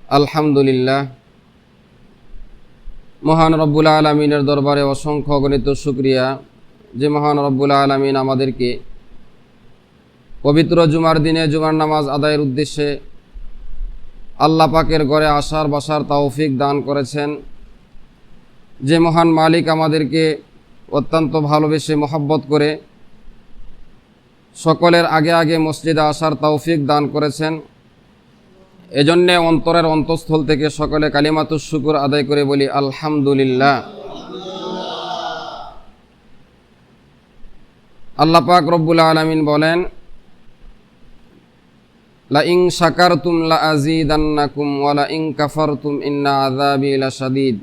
আলহামদুলিল্লাহ, মহান রব্বুল আলামিনের দরবারে অসংখ্য অগণিত শুকরিয়া যে মহান রব্বুল আলামিন আমাদেরকে পবিত্র জুমার দিনে জুমার নামাজ আদায়ের উদ্দেশ্যে আল্লাহ পাকের ঘরে আসার বসার তৌফিক দান করেছেন। যে মহান মালিক আমাদেরকে অত্যন্ত ভালোবেসে মহব্বত করে সকলের আগে আগে মসজিদে আসার তৌফিক দান করেছেন, এজন্যে অন্তরের অন্তঃস্থল থেকে সকলে কালিমাতুশ শুকর আদায় করে বলি আলহামদুলিল্লাহ। আল্লাহ পাক রব্বুল আলামিন বলেন, লা ইন শাকারতুম লা আযীদান্নাকুম ওয়া লা ইন কাফারতুম ইন্না আযাবি লাশাদীদ।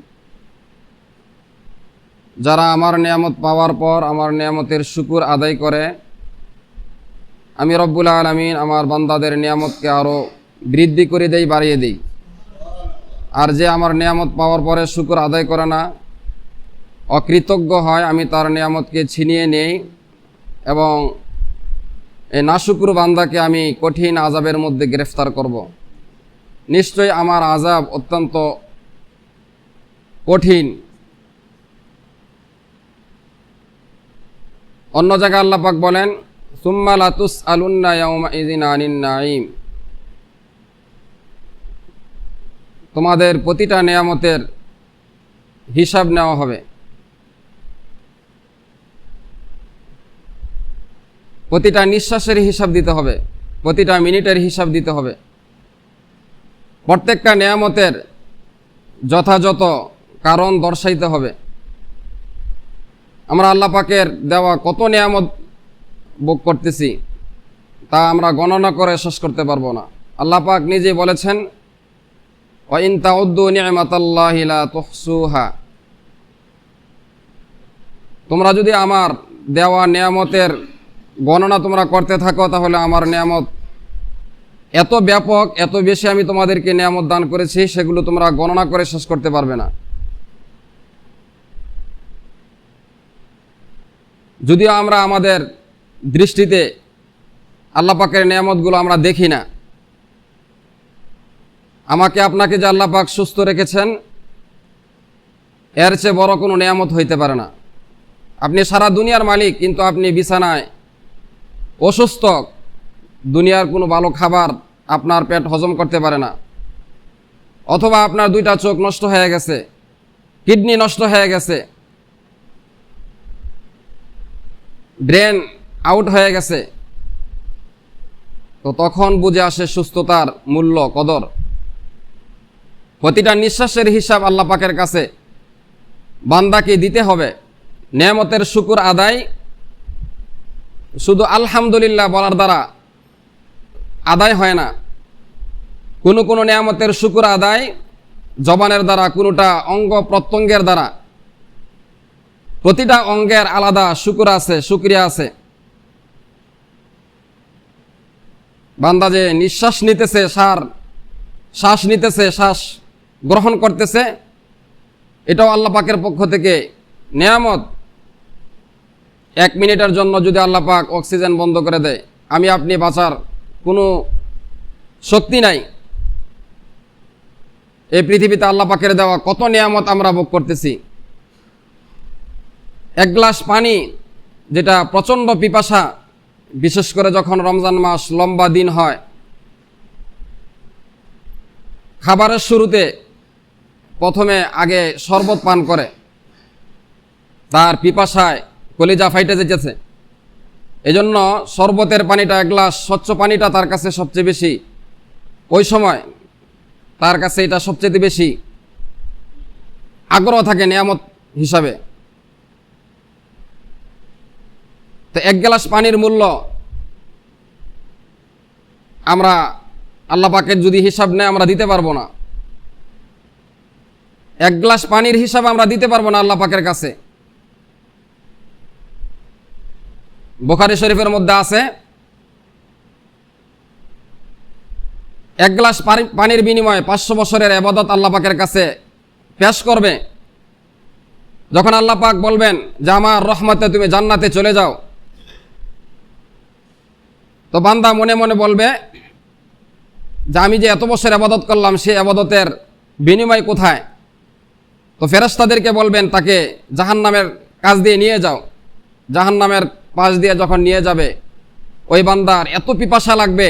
যারা আমার নিয়ামত পাওয়ার পর আমার নিয়ামতের শুকর আদায় করে, আমি রব্বুল আলামিন আমার বান্দাদের নিয়ামতকে আরও বৃদ্ধি করে দেই, বাড়িয়ে দেই। আর যে আমার নিয়ামত পাওয়ার পরে শুকর আদায় করে না, অকৃতজ্ঞ হয়, আমি তার নিয়ামতকে ছিনিয়ে নেই এবং এই নাশুকর বান্দাকে আমি কঠিন আযাবের মধ্যে গ্রেফতার করব। নিশ্চয়ই আমার আযাব অত্যন্ত কঠিন। অন্য জায়গায় আল্লাহ পাক বলেন, সুম্মা লা তুসআলুন্না ইয়াওমাইযিন আনিন নাঈম। তোমাদের প্রতিটা নিয়ামতের হিসাব নেওয়া হবে। প্রতিটা নিঃশ্বাসের হিসাব দিতে হবে, প্রতিটা মিনিটের হিসাব দিতে হবে। প্রত্যেকটা নিয়ামতের যথাযথ কারণ দর্শাইতে হবে। আমরা আল্লাহ পাকের দেওয়া কত নিয়ামত ভোগ করতেছি তা আমরা গণনা করে শেষ করতে পারবো না। আল্লাহ পাক নিজে বলেছেন, ওয়া ইন তাউদ্দু নি'মাতাল্লাহি লা তুহসুহা। তোমরা যদি আমার দেওয়া নিয়ামতের গণনা তোমরা করতে থাকো, তাহলে আমার নিয়ামত এত ব্যাপক, এত বেশি আমি তোমাদেরকে নিয়ামত দান করেছি, সেগুলো তোমরা গণনা করে শেষ করতে পারবে না। যদিও আমরা আমাদের দৃষ্টিতে আল্লাহ পাকের নিয়ামতগুলো আমরা দেখি না। আমাকে আপনাকে যে আল্লাহ পাক সুস্থ রেখেছেন, এর চেয়ে বড় কোনো নিয়ামত হইতে পারে না। আপনি সারা দুনিয়ার মালিক, কিন্তু আপনি বিছানায় অসুস্থ, দুনিয়ার কোনো ভালো খাবার আপনার পেট হজম করতে পারে না। অথবা আপনার দুইটা চোখ নষ্ট হয়ে গেছে, কিডনি নষ্ট হয়ে গেছে, ব্রেন আউট হয়ে গেছে, তো তখন বুঝে আসে সুস্থতার মূল্য, কদর। প্রতিটা নিঃশ্বাসের হিসাব আল্লাহ পাকের কাছে বান্দাকে দিতে হবে। নিয়ামতের শুকর আদায় শুধু আলহামদুলিল্লাহ বলার দ্বারা আদায় হয় না। কোনো কোনো নিয়ামতের শুকর আদায় জবানের দ্বারা, কোনোটা অঙ্গ প্রত্যঙ্গের দ্বারা। প্রতিটা অঙ্গের আলাদা শুকর আছে, শুকরিয়া আছে। বান্দা যে নিঃশ্বাস নিতেছে, শ্বাস নিতেছে, শ্বাস গ্রহণ করতেছে, এটাও আল্লাহ পাকের পক্ষ থেকে নিয়ামত। 1 মিনিটের জন্য যদি আল্লাহ পাক অক্সিজেন বন্ধ করে দেয়, আমি আপনি বাঁচার কোনো শক্তি নাই। এই পৃথিবীতে আল্লাহ পাকের দেওয়া কত নিয়ামত আমরা ভোগ করতেছি। 1 গ্লাস পানি, যেটা প্রচণ্ড পিপাসা, বিশেষ করে যখন রমজান মাস, লম্বা দিন হয়, খাবারের শুরুতে প্রথমে আগে শরবত পান করে, তার পিপাসায় কলিজা ফাইটে যেতেছে। এজন্য শরবতের পানিটা, 1 গ্লাস স্বচ্ছ পানিটা তার কাছে সবচেয়ে বেশি, ওই সময় তার কাছে এটা সবচেয়ে বেশি আগ্রহ থাকে নিয়ামত হিসাবে। তো 1 গ্লাস পানির মূল্য আমরা আল্লাহ পাকের যদি হিসাব নেয় আমরা দিতে পারবো না। 1 গ্লাস পানির হিসাব আমরা দিতে পারবো না আল্লাহ পাকের কাছে। বুখারী শরীফের মধ্যে আছে, 1 গ্লাস পানির বিনিময়ে 500 বছরের ইবাদত আল্লাহ পাকের কাছে পেশ করবে। যখন আল্লাহ পাক বলবেন যে আমার রহমতে তুমি জান্নাতে চলে যাও, তো বান্দা মনে মনে বলবে যে আমি যে এত বছর আবাদত করলাম সেই আবাদতের বিনিময় কোথায়? তো ফেরেশতাদেরকে বলবেন তাকে জাহান্নামের কাছ দিয়ে নিয়ে যাও। জাহান্নামের পাশ দিয়ে যখন নিয়ে যাবে, ওই বান্দার এত পিপাসা লাগবে,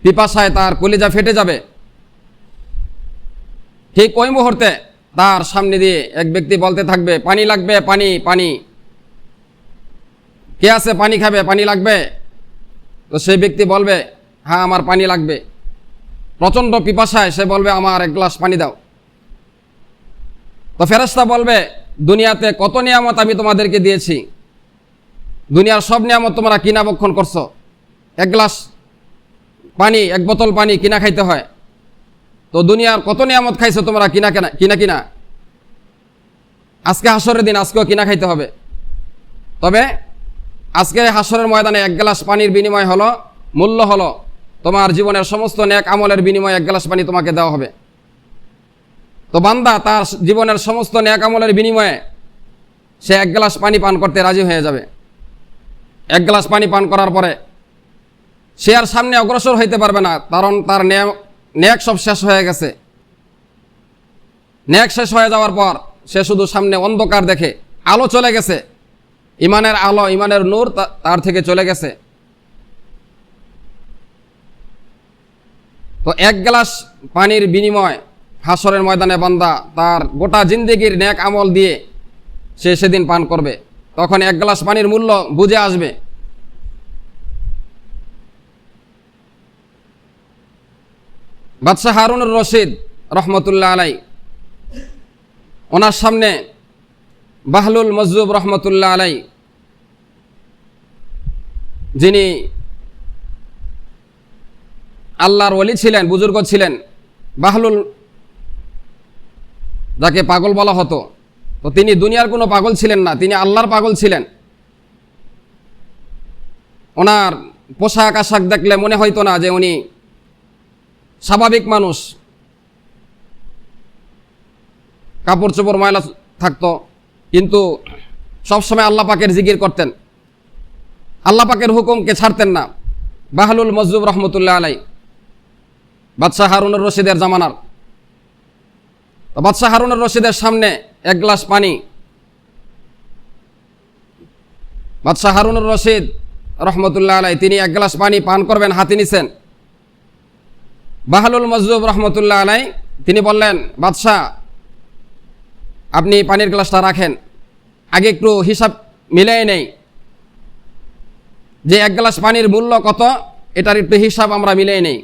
পিপাসায় তার কলিজা ফেটে যাবে। ঠিক ওই মুহূর্তে তার সামনে দিয়ে এক ব্যক্তি বলতে থাকবে, পানি লাগবে, পানি পানি, কে আছে পানি খাবে, পানি লাগবে? তো সেই ব্যক্তি বলবে, হ্যাঁ আমার পানি লাগবে। প্রচণ্ড পিপাসায় সে বলবে, আমার এক গ্লাস পানি দাও। তো ফেরেশতা বলবে, দুনিয়াতে কত নিয়ামত আমি তোমাদেরকে দিয়েছি, দুনিয়ার সব নিয়ামত তোমরা কিনা ভক্ষণ করছো, এক গ্লাস পানি, এক বোতল পানি কিনা খাইতে হয়। তো দুনিয়ার কত নিয়ামত খাইছো তোমরা কিনা কিনা কিনা কিনা, আজকে হাসরের দিন, আজকেও কিনা খাইতে হবে। তবে আজকে হাসরের ময়দানে এক গ্লাস পানির বিনিময় হলো, মূল্য হলো তোমার জীবনের সমস্ত নেক আমলের বিনিময়ে এক গ্লাস পানি তোমাকে দেওয়া হবে। তো বান্দা তার জীবনের সমস্ত নেক আমলের বিনিময়ে সে এক গ্লাস পানি পান করতে রাজি হয়ে যাবে। এক গ্লাস পানি পান করার পরে সে আর সামনে অগ্রসর হইতে পারবে না, কারণ তার নেক সব শেষ হয়ে গেছে। নেক শেষ হয়ে যাওয়ার পর সে শুধু সামনে অন্ধকার দেখে, আলো চলে গেছে, ইমানের আলো, ইমানের নূর তার থেকে চলে গেছে। তো এক গ্লাস পানির বিনিময় হাসরের ময়দানে বান্দা তার গোটা জিন্দেগির নেক আমল দিয়ে সে সেদিন পান করবে। তখন এক গ্লাস পানির মূল্য বুঝে আসবে। বাদশাহ হারুনুর রশিদ রহমতুল্লাহ আলাই, ওনার সামনে বাহলুল মজজুব রহমতুল্লাহ আলাই, যিনি আল্লাহর ওলি ছিলেন, বুজুর্গ ছিলেন, বাহলুল যাকে পাগল বলা হতো, তো তিনি দুনিয়ার কোনো পাগল ছিলেন না, তিনি আল্লাহর পাগল ছিলেন। ওনার পোশাক আশাক দেখলে মনে হইতো না যে উনি স্বাভাবিক মানুষ। কাপড় চোপড় ময়লা থাকতো, কিন্তু সবসময় আল্লাহ পাকের জিকির করতেন, আল্লাহ পাকের হুকুমকে ছাড়তেন না। বাহলুল মজজুব রহমতুল্লাহ আলাই, বাদশাহ হারুনুর রশিদের জামানার। তো বাদশাহ হারুনুর রশিদের সামনে এক গ্লাস পানি, বাদশাহ হারুনুর রশিদ রহমতুল্লাহ আলাই তিনি এক গ্লাস পানি পান করবেন, হাতে নিছেন। বাহলুল মজজুব রহমতুল্লাহ আলাই তিনি বললেন, বাদশাহ আপনি পানির গ্লাসটা রাখেন, আগে একটু হিসাব মিলাই নেই যে এক গ্লাস পানির মূল্য কত, এটার একটু হিসাব আমরা মিলাই নেই।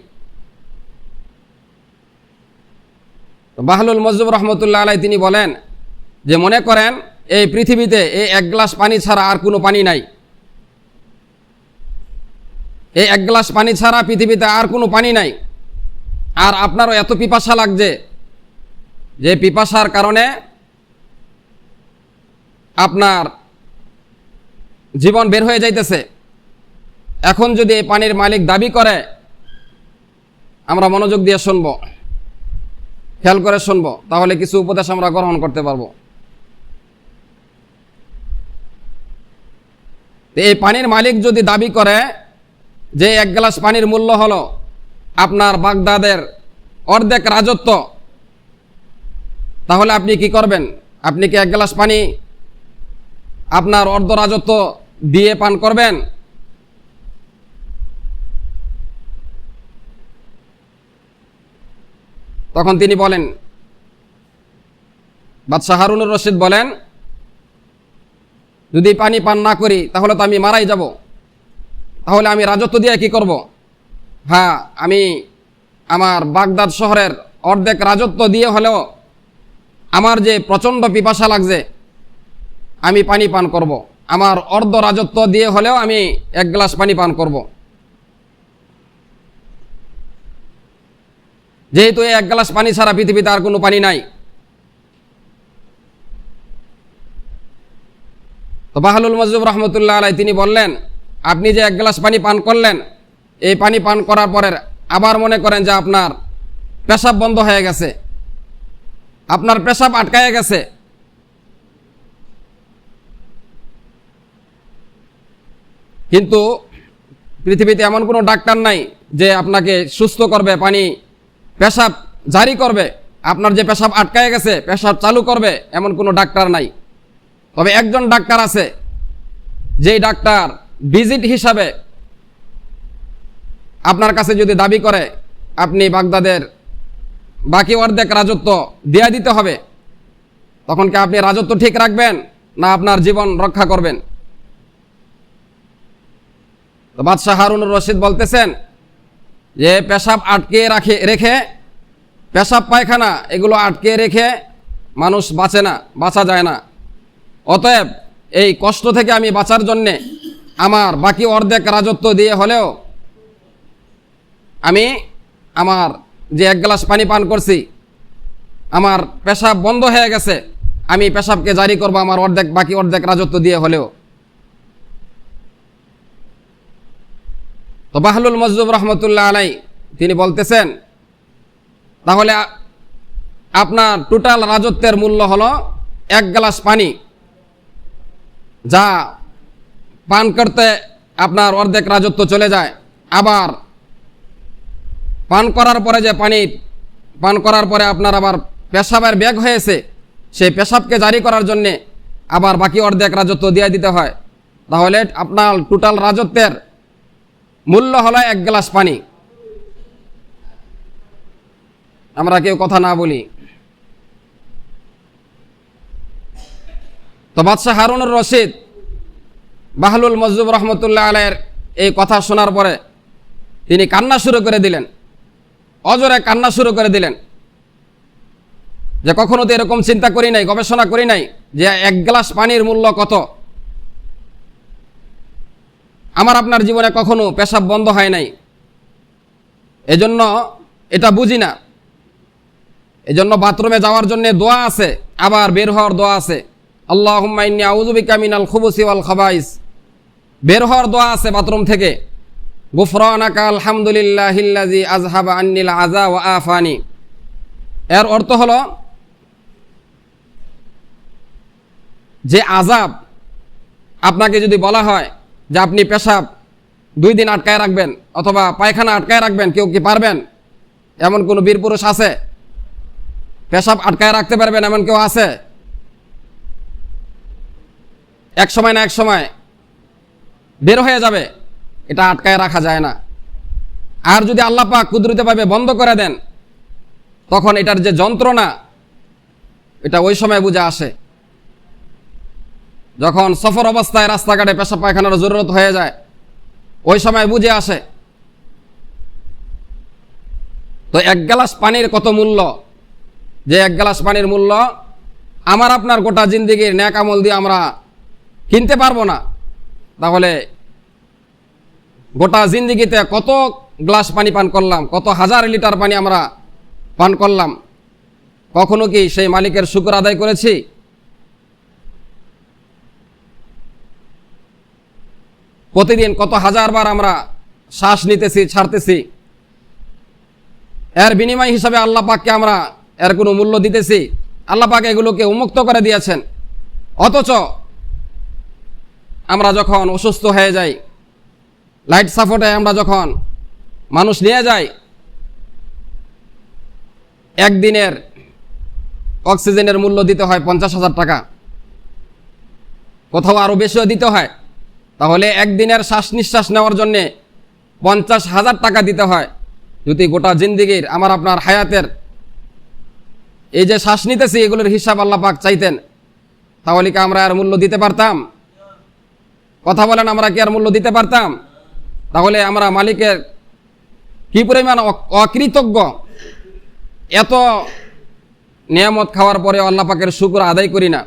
বাহলুল মজজুব রহমতুল্লাহ আলাই তিনি বলেন যে মনে করেন এই পৃথিবীতে এই এক গ্লাস পানি ছাড়া আর কোনো পানি নাই, এই এক গ্লাস পানি ছাড়া পৃথিবীতে আর কোনো পানি নাই। আর আপনারও এত পিপাসা লাগছে যে পিপাসার কারণে আপনার জীবন বের হয়ে যাইতেছে। এখন যদি এই পানির মালিক দাবি করে, আমরা মনোযোগ দিয়ে শুনব, খেয়াল করে শুনব, তাহলে কিছু উপদেশ আমরা গ্রহণ করতে পারবো। এই পানির মালিক যদি দাবি করে যে এক গ্লাস পানির মূল্য হলো আপনার বাগদাদের অর্ধেক রাজত্ব, তাহলে আপনি কি করবেন? আপনি কি এক গ্লাস পানি আপনার অর্ধ রাজত্ব দিয়ে পান করবেন? তখন তিনি বলেন, বাদশাহ হারুনুর রশিদ বলেন, যদি পানি পান না করি তাহলে তো আমি মারাই যাব, তাহলে আমি রাজত্ব দিয়ে কি করব? হ্যাঁ, আমি আমার বাগদাদ শহরের অর্ধেক রাজত্ব দিয়ে হলেও আমার যে প্রচণ্ড পিপাসা লাগছে আমি পানি পান করব, আমার অর্ধ রাজত্ব দিয়ে হলেও আমি এক গ্লাস পানি পান করব। যেহেতু এই এক গ্লাস পানি ছাড়া পৃথিবীতে আর কোনো পানি নাই। তো বাহলুল মজজুব রহমতুল্লাহ আলাই তিনি বললেন, আপনি যে এক গ্লাস পানি পান করলেন, এই পানি পান করার পরে আবার মনে করেন যে আপনার পেশাব বন্ধ হয়ে গেছে, আপনার পেশাব আটকায় গেছে, কিন্তু পৃথিবীতে এমন কোনো ডাক্তার নাই যে আপনাকে সুস্থ করবে, পানি পেশাব জারি করবে, আপনার যে পেশাব আটকায় গেছে পেশাব চালু করবে, এমন কোনো ডাক্তার নাই। তবে একজন ডাক্তার আছে, যেই ডাক্তার ভিজিট হিসাবে আপনার কাছে যদি দাবি করে আপনি বাগদাদের বাকি অর্ধেক রাজত্ব দিয়ে দিতে হবে, তখন কি আপনি রাজত্ব ঠিক রাখবেন না আপনার জীবন রক্ষা করবেন? তো বাদশাহ হারুনুর রশিদ বলতেছেন যে পেশাব আটকে রেখে পেশাব পায়খানা এগুলো আটকে রেখে মানুষ বাঁচে না, বাঁচা যায় না। অতএব এই কষ্ট থেকে আমি বাঁচার জন্যে আমার বাকি অর্ধেক রাজত্ব দিয়ে হলেও আমি আমার যে এক গ্লাস পানি পান করছি, আমার পেশাব বন্ধ হয়ে গেছে, আমি পেশাবকে জারি করব আমার বাকি অর্ধেক রাজত্ব দিয়ে হলেও। তো বাহলুল মজদুব রহমতুল্লাহ আলাই তিনি বলতেছেন, তাহলে আপনার টোটাল রাজত্বের মূল্য হলো এক গ্লাস পানি, যা পান করতে আপনার অর্ধেক রাজত্ব চলে যায়। আবার পান করার পরে যে পানি পান করার পরে আপনার আবার পেশাবের ব্যাগ হয়েছে, সেই পেশাবকে জারি করার জন্যে আবার বাকি অর্ধেক রাজত্ব দিয়ে দিতে হয়। তাহলে আপনার টোটাল রাজত্বের মূল্য হলো এক গ্লাস পানি। আমরা কেউ কথা না বলি। তো বাদশাহ হারুনুর রশিদ বাহলুল মজদুব রহমতুল্লাহ আলাইয়ের এই কথা শোনার পরে তিনি কান্না শুরু করে দিলেন, অজরে কান্না শুরু করে দিলেন, যে কখনো তো এরকম চিন্তা করি নাই, গবেষণা করি নাই যে এক গ্লাস পানির মূল্য কত। আমার আপনার জীবনে কখনো পেশাব বন্ধ হয় নাই, এজন্য এটা বুঝি না। এজন্য বাথরুমে যাওয়ার জন্য দোয়া আছে, আবার বের হওয়ার দোয়া আছে। আল্লাহুম্মা ইন্নী আউযু বিকা মিনাল খুবুসি ওয়াল খাবাইস, বের হওয়ার দোয়া আছে বাথরুম থেকে। গুফরানাকা আলহামদুলিল্লাহিল্লাযী আযহাবা আন্নিল আযা ওয়া আফানি, এর অর্থ হলো যে আযাব আপনাকে যদি বলা হয় যে আপনি পেশাব 2 দিন আটকায় রাখবেন অথবা পায়খানা আটকায় রাখবেন, কেউ কি পারবেন? এমন কোন বীর পুরুষ আছে? পেশাব আটকায় রাখতে পারবেন এমন কেউ আছে? এক সময় না এক সময় বের হয়ে যাবে, এটা আটকায় রাখা যায় না। আর যদি আল্লাহ পাক কুদরতিভাবে বন্ধ করে দেন, তখন এটার যে যন্ত্রণা এটা ওই সময় বুঝে আসে, যখন সফর অবস্থায় রাস্তাঘাটে পেশাব পায়খানার জরুরত হয়ে যায়, ওই সময় বুঝে আসে। তো এক গ্লাস পানির কত মূল্য, যে এক গ্লাস পানির মূল্য আমার আপনার গোটা জিন্দেগির নেক আমল দিয়ে আমরা কিনতে পারবো না। তাহলে গোটা জিন্দেগিতে কত গ্লাস পানি পান করলাম, কত হাজার লিটার পানি আমরা পান করলাম, কখনো কি সেই মালিকের শুকর আদায় করেছি? প্রতিদিন কত হাজারবার আমরা শ্বাস নিতেছি, ছাড়তেছি, এর বিনিময় হিসাবে আল্লাহ পাককে আমরা এর কোনো মূল্য দিতেছি? আল্লাহ পাক এগুলোকে উন্মুক্ত করে দিয়েছেন। অথচ আমরা যখন অসুস্থ হয়ে যাই, লাইট সাপোর্টে আমরা যখন মানুষ নিয়ে যাই, একদিনের অক্সিজেনের মূল্য দিতে হয় 50,000 টাকা, কোথাও আরও বেশিও দিতে হয়। তাহলে একদিনের শ্বাস নিঃশ্বাস নেওয়ার জন্যে 50,000 টাকা দিতে হয়। যদি গোটা জিন্দিগির আমার আপনার হায়াতের এই যে শ্বাস নিতেছি এগুলোর হিসাব আল্লাহ পাক চাইতেন, তাহলে কি আমরা আর মূল্য দিতে পারতাম? কথা বলেন, আমরা কি আর মূল্য দিতে পারতাম? তাহলে আমরা মালিকের কি পরিমাণ অকৃতজ্ঞ। এত নিয়ামত খাওয়ার পরে আল্লাহ পাকের শুকর আদায় করি না।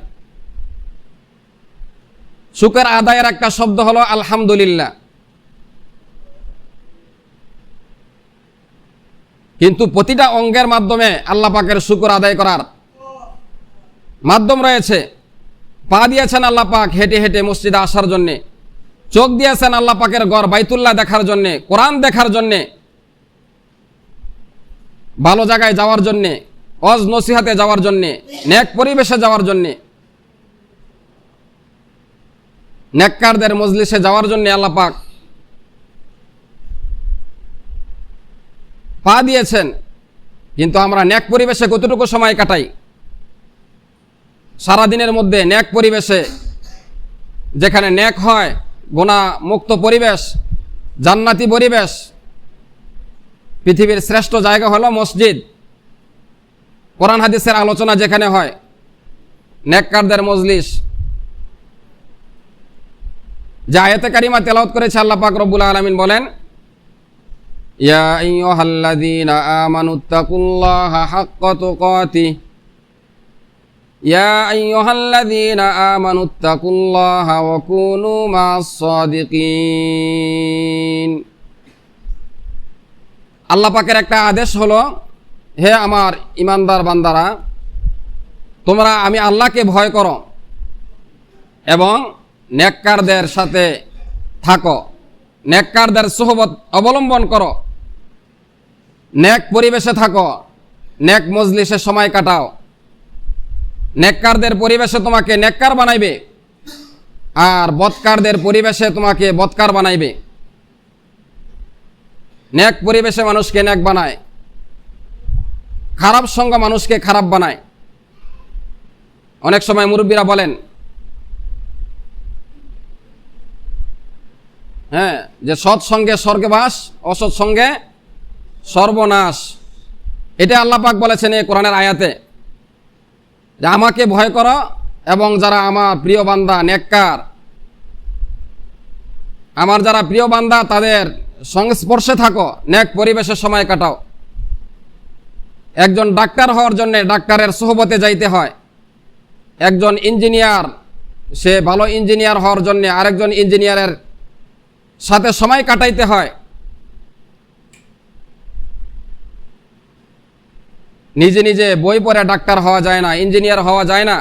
শুকর আদায়ের একটা শব্দ হলো আলহামদুলিল্লাহ। কিন্তু প্রতিটা অঙ্গের মাধ্যমে আল্লাহ পাকের শুকর আদায় করার মাধ্যম রয়েছে। পা দিয়েছেন আল্লাহ পাক হেঁটে হেঁটে মসজিদে আসার জন্যে, চোখ দিয়েছেন আল্লাহ পাকের ঘর বাইতুল্লাহ দেখার জন্যে, কোরআন দেখার জন্যে, ভালো জায়গায় যাওয়ার জন্যে, ওয়াজ নসিহাতে যাওয়ার জন্যে, নেক পরিবেশে যাওয়ার জন্যে, নেককারদের মজলিসে যাওয়ার জন্যে আল্লাহ পাক পা দিয়েছেন, কিন্তু আমরা ন্যাক পরিবেশে কতটুকু সময় কাটাই? সারাদিনের মধ্যে ন্যাক পরিবেশে, যেখানে ন্যাক হয়, গুনাহ মুক্ত পরিবেশ, জান্নাতি পরিবেশ, পৃথিবীর শ্রেষ্ঠ জায়গা হলো মসজিদ। কোরআন হাদিসের আলোচনা যেখানে হয়, নেককারদের মজলিস। যে আয়াতে কারিমা তেলাওয়াত করেছে আল্লাহ পাক রব্বুল আলামিন বলেন, ইয়া আইয়ুহাল্লাযীনা আমানুত্তাকুল্লাহা হাক্কা তুকাতিহি, ইয়া আইয়ুহাল্লাযীনা আমানুত্তাকুল্লাহা ওয়া কুনু মা'আস সাদিকিন। আল্লাহ পাকের একটা আদেশ হলো, হে আমার ইমানদার বান্দারা, তোমরা আমি আল্লাহকে ভয় করো এবং নেককারদের সাথে থাকো, নেককারদের সুহবত অবলম্বন করো, নেক পরিবেশে থাকো, নেক মজলিসে সময় কাটাও। নেককারদের পরিবেশে তোমাকে নেককার বানাইবে, আর বদকারদের পরিবেশে তোমাকে বদকার বানাইবে। নেক পরিবেশে মানুষকে নেক বানায়, খারাপ সঙ্গ মানুষকে খারাপ বানায়। অনেক সময় মুরব্বীরা বলেন, হ্যাঁ, যে সৎসঙ্গে স্বর্গবাস, অসৎ সঙ্গে সর্বনাশ। এটা আল্লাহ পাক বলেছেন এই কোরআনের আয়াতে, যে আমাকে ভয় করো এবং যারা আমার প্রিয় বান্দা নেককার, আমার যারা প্রিয় বান্দা তাদের সংস্পর্শে থাকো, নেক পরিবেশে সময় কাটাও। একজন ডাক্তার হওয়ার জন্য ডাক্তারের সোহবতে যাইতে হয়। একজন ইঞ্জিনিয়ার, সে ভালো ইঞ্জিনিয়ার হওয়ার জন্য আরেকজন ইঞ্জিনিয়ারের সাথে সময় কাটাইতে হয়। নিজে নিজে বই পড়ে ডাক্তার হওয়া যায় না, ইঞ্জিনিয়ার হওয়া যায় না।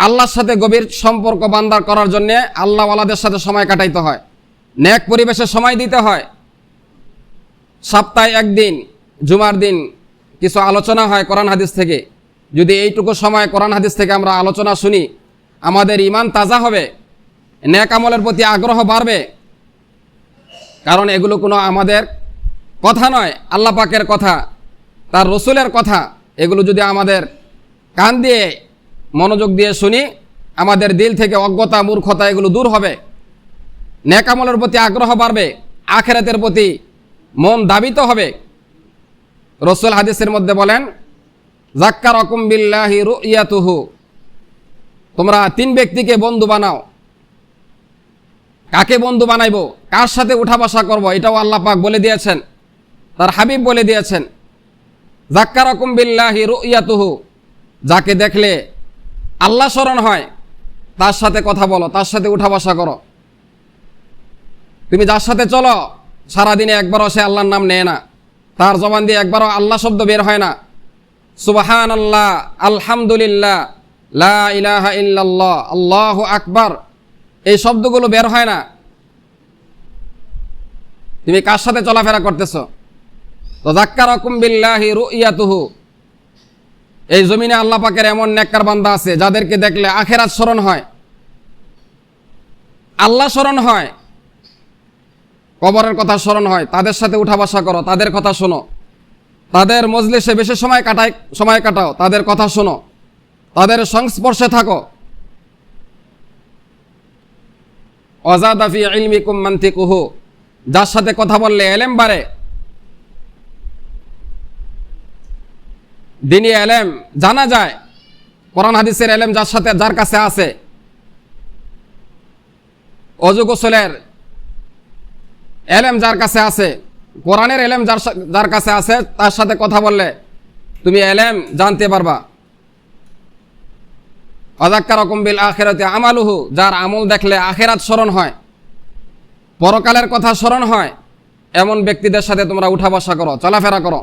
আল্লাহর সাথে গভীর সম্পর্ক বান্দার করার জন্য আল্লাহওয়ালাদের সাথে সময় কাটাইতে হয়, নেক পরিবেশে সময় দিতে হয়। সপ্তাহে একদিন জুমার দিন কিছু আলোচনা হয় কোরআন হাদিস থেকে। যদি এইটুকু সময় কোরআন হাদিস থেকে আমরা আলোচনা শুনি, আমাদের ঈমান তাজা হবে, নেক আমলের প্রতি আগ্রহ বাড়বে। কারণ এগুলো কোনো আমাদের কথা নয়, আল্লাহ পাকের কথা, তার রসুলের কথা। এগুলো যদি আমাদের কান দিয়ে মনোযোগ দিয়ে শুনি, আমাদের দিল থেকে অজ্ঞতা, মূর্খতা এগুলো দূর হবে, নেক আমলের প্রতি আগ্রহ বাড়বে, আখিরাতের প্রতি মন দাবিত হবে। রসুল হাদিসের মধ্যে বলেন, যাক্কারাকুম বিল্লাহি রুইয়াতুহু, তোমরা তিন ব্যক্তিকে বন্ধু বানাও। কাকে বন্ধু বানাইবো, কার সাথে উঠা বসা করবো, এটাও আল্লাহ পাক বলে দিয়েছেন, তার হাবিব বলে দিয়েছেন। যাক্কারাকুম বিল্লাহি রুইয়াতুহু, যাকে দেখলে আল্লাহ স্মরণ হয় তার সাথে কথা বলো, তার সাথে উঠা বসা করো। তুমি যার সাথে চলো, সারাদিনে একবারও সে আল্লাহর নাম নেয় না, তার জবান দিয়ে একবারও আল্লাহ শব্দ বের হয় না। সুবহানাল্লাহ, আলহামদুলিল্লাহ, লা ইলাহা ইল্লাল্লাহ, আল্লাহু আকবার, এই শব্দগুলো বের হয় না। তুমি কার সাথে চলাফেরা করতেছো? তো যাক্কারাকুম বিল্লাহি রুইয়াতুহু, এই জমিনে আল্লাহ পাকের এমন নেককার বান্দা আছে যাদেরকে দেখলে আখিরাত স্মরণ হয়, আল্লাহ স্মরণ হয়, কবরের কথা স্মরণ হয়। তাদের সাথে উঠা বসা করো, তাদের কথা শোনো, তাদের মজলিসে বেশি সময় কাটাও, তাদের কথা শোনো, তাদের সংস্পর্শে থাকো। ওয়াজাদা ফি ইলমিকুম মানতিকুহু, যার সাথে কথা বললে এলেম বাড়ে, দ্বীনি এলেম জানা যায়। কোরআন হাদিসের এলেম যার কাছে আছে, ওযু গোসলের এলেম যার কাছে আছে, কোরআনের এলেম যার কাছে আছে, তার সাথে কথা বললে তুমি এলেম জানতে পারবা। ওয়াযাক্কারাকুম বিল আখিরাতি আমালুহু, যার আমল দেখলে আখিরাত স্মরণ হয়, পরকালের কথা স্মরণ হয়, এমন ব্যক্তিদের সাথে তোমরা উঠা বসা করো, চলাফেরা করো।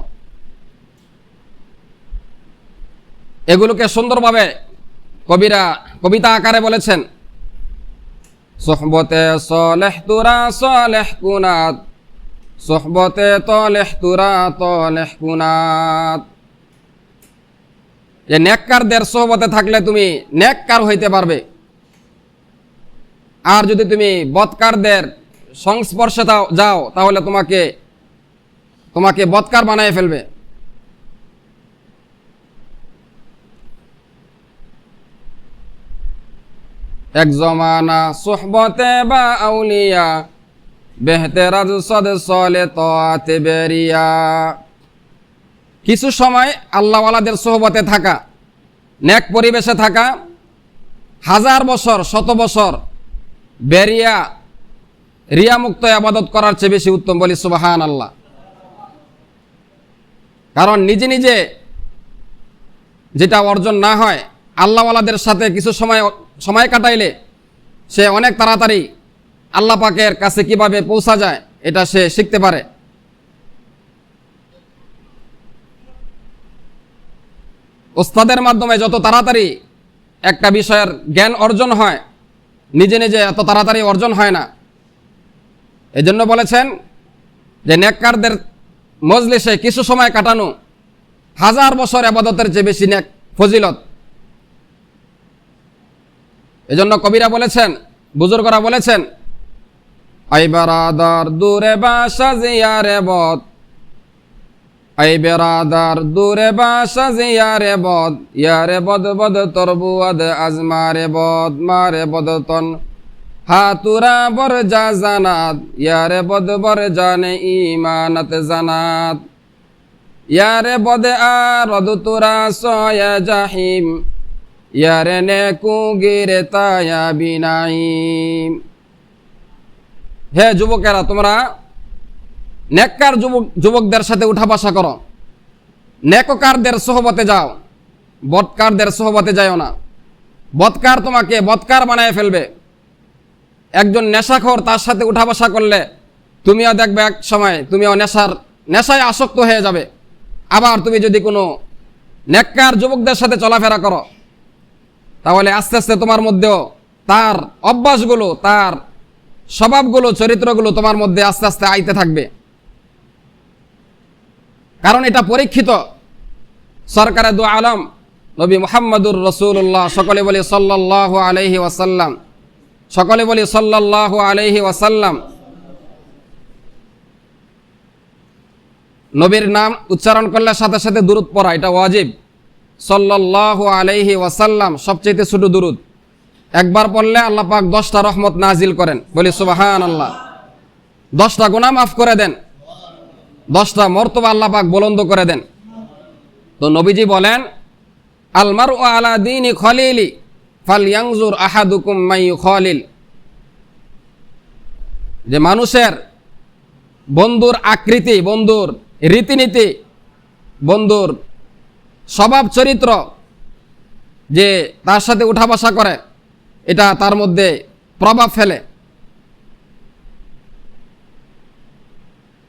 এগুলোকে সুন্দরভাবে কবিরা কবিতা আকারে বলেছেন, সোহবতে সলেহ তুরা সলেহ কুনাত, সোহবতে তলেহ তুরা তলেহ কুনাত। যে নেককারদের সোহবতে থাকলে তুমি নেককার হইতে পারবে, আর যদি তুমি বদকারদের সংস্পর্শে যাও তাহলে তোমাকে বদকার বানিয়ে ফেলবে। এক জমানা সোহবতে বা আউলিয়া বেহতেরাজ সদ সলে তাতে বেরিয়া। কিছু সময় আল্লাহওয়ালাদের সোহবতে থাকা, নেক পরিবেশে থাকা, 1000 বছর 100 বছর বেরিয়া রিয়ামুক্ত ইবাদত করার চেয়ে বেশি উত্তম। বলি সুবহানাল্লাহ। কারণ নিজে নিজে যেটা অর্জন না হয়, আল্লাহওয়ালাদের সাথে কিছু সময় কাটাইলে সে অনেক তাড়াতাড়ি আল্লাহ পাকের কাছে কিভাবে পৌঁছা যায় এটা সে শিখতে পারে। ওস্তাদের মাধ্যমে যত তাড়াতাড়ি একটা বিষয়ের জ্ঞান অর্জন হয়, নিজে নিজে এত তাড়াতাড়ি অর্জন হয় না। এজন্য বলেছেন যে নেককারদের মজলিসে কিছু সময় কাটানো 1000 বছর ইবাদতের চেয়ে বেশি নেক ফজিলত। এজন্য কবিরা বলেছেন, বুজুর্গরা বলেছেন, আই বেরাদার দূরে বাসা জিয়ারে বদ, আই বেরাদার দূরে বাসা জিয়ারে বদ, ইয়ারে বদ বদ তরবুয়াদ আজমারে বদ, মারে বদ তন হাতুরা বর যা জানাত, ইয়ারে বদ বর জানে ইমানত জানাত, ইয়ারে বদ আরদ তুরা সয়া জাহিম, ইয়ারে নেকু গিরে তায়া বিনাইম। হে যুবকেরা, তোমরা নেককার যুবকদের সাথে উঠা বসা করো, নেককারদের সোহবতে যাও, বদকারদের সোহবতে যাও না। বদকার তোমাকে বদকার বানায় ফেলবে। একজন নেশাখোর, তার সাথে উঠা বসা করলে তুমিও দেখবে এক সময় তুমিও নেশায় আসক্ত হয়ে যাবে। আবার তুমি যদি কোনো নেককার যুবকদের সাথে চলাফেরা করো, তাহলে আস্তে আস্তে তোমার মধ্যেও তার অভ্যাসগুলো, তার স্বভাবগুলো, চরিত্রগুলো তোমার মধ্যে আস্তে আস্তে আইতে থাকবে। কারণ এটা পরীক্ষিত। সরকারে দু আলম নবী মুহাম্মদুর রাসূলুল্লাহ, সকলে বলি সাল্লাল্লাহু আলাইহি ওয়াসাল্লাম, সকলে বলি সাল্লাল্লাহু আলাইহি ওয়াসাল্লাম। নবীর নাম উচ্চারণ করলে সাথে সাথে দুরূদ পড়া এটা ওয়াজিব। সাল্লাল্লাহু আলাইহি ওয়াসাল্লাম সবচেয়ে ছোট দুরূদ। একবার পড়লে আল্লাহ পাক 10টা রহমত নাজিল করেন। বলি সুবহানাল্লাহ। 10টা গুনাহ মাফ করে দেন, 10টা মর্তবা আল্লাহ পাক বুলন্দ করে দেন। তো নবীজি বলেন, আল মারউ আলা দীনি খলিলি ফালয়ানজুর আহাদুকুম মাইয়ু খলিল। যে মানুষের বন্ধুর আকৃতি, বন্ধুর রীতিনীতি, বন্ধুর স্বভাব চরিত্র, যে তার সাথে উঠা বসা করে, এটা তার মধ্যে প্রভাব ফেলে।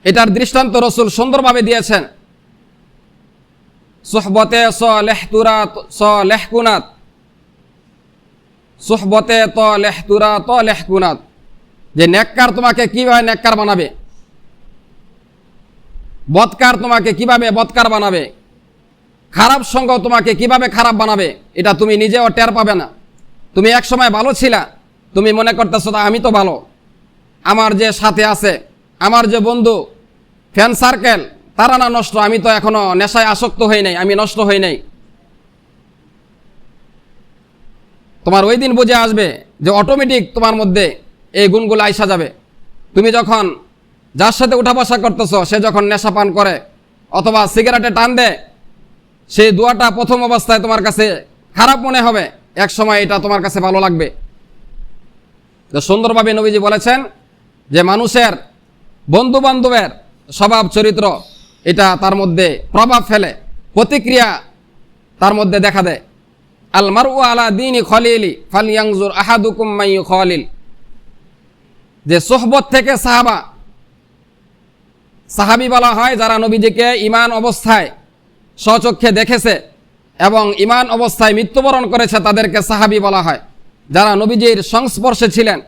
এটার দৃষ্টান্ত রাসূল সুন্দরভাবে দিয়েছেন। সুহবতে সলেহতুরা সলেহকুনাত, সুহবতে তলেহতুরা তলেহকুনাত। যে নেককার তোমাকে কিভাবে নেককার বানাবে, বদকার তোমাকে কিভাবে বদকার বানাবে, খারাপ সঙ্গ তোমাকে কিভাবে খারাপ বানাবে, এটা তুমি নিজেও টের পাবে না। তুমি এক সময় ভালো ছিলা, তুমি মনে করতেছো আমি তো ভালো, আমার যে সাথে আছে, আমার যে বন্ধু ফ্রেন্ড সার্কেল, তারা না নষ্ট, আমি তো এখনো নেশায় আসক্ত হই নাই, আমি নষ্ট হই নাই। তোমার ওই দিন বুঝে আসবে যে অটোমেটিক তোমার মধ্যে এই গুণগুলো আইসা যাবে। তুমি যখন যার সাথে উঠা বসা করতেছো, সে যখন নেশা পান করে অথবা সিগারেটে টান দেয়, সেই দোয়াটা প্রথম অবস্থায় তোমার কাছে খারাপ মনে হবে, এক সময় এটা তোমার কাছে ভালো লাগবে। তো সুন্দরভাবে নবীজি বলেছেন যে মানুষের বন্ধু বান্ধবের স্বভাব চরিত্র, এটা তার মধ্যে প্রভাব ফেলে, প্রতিক্রিয়া তার মধ্যে দেখা দেয়। আল মারউ আলা দীনি খলিলি ফালয়ানজুর আহাদুকুম মাইয়ু খলিল। যে সোহবত থেকে সাহাবী বলা হয় যারা নবীজিকে ঈমান অবস্থায় স্বচক্ষে দেখেছে এবং ঈমান অবস্থায় মৃত্যুবরণ করেছে, তাদেরকে সাহাবী বলা হয়। যারা নবীজির সংস্পর্শে ছিলেন